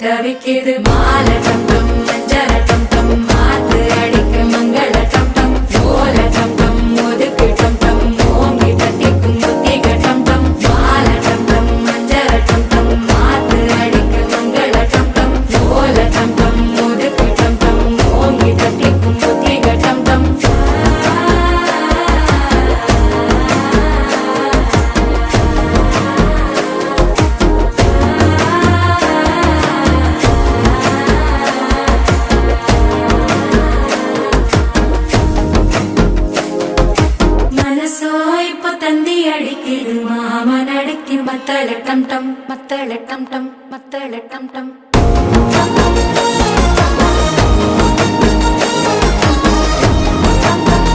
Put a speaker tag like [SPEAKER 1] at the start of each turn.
[SPEAKER 1] தவிக்குது மால டம் டம் மஞ்சள டம் டம் மாத்து அடிக்க மங்கள டம் டம் ஓல டம் டம் ஒதுக்கு டம் டம் ஓங்கி தட்டிக்கும் புத்திக டம் டம் மால டம் டம் மஞ்சள டம் டம் மாத்து அடிக்க மங்கள டம் டம் ஓல டம் டம் ஒதுக்கு டம் டம் ஓங்கி தட்டிக்கும் புத்திக டம் டம் தந்தி அடிக்குது மாமன் அடிக்கு மத்தள டம் டம் மத்தள டம் டம் மத்தள டம் டம்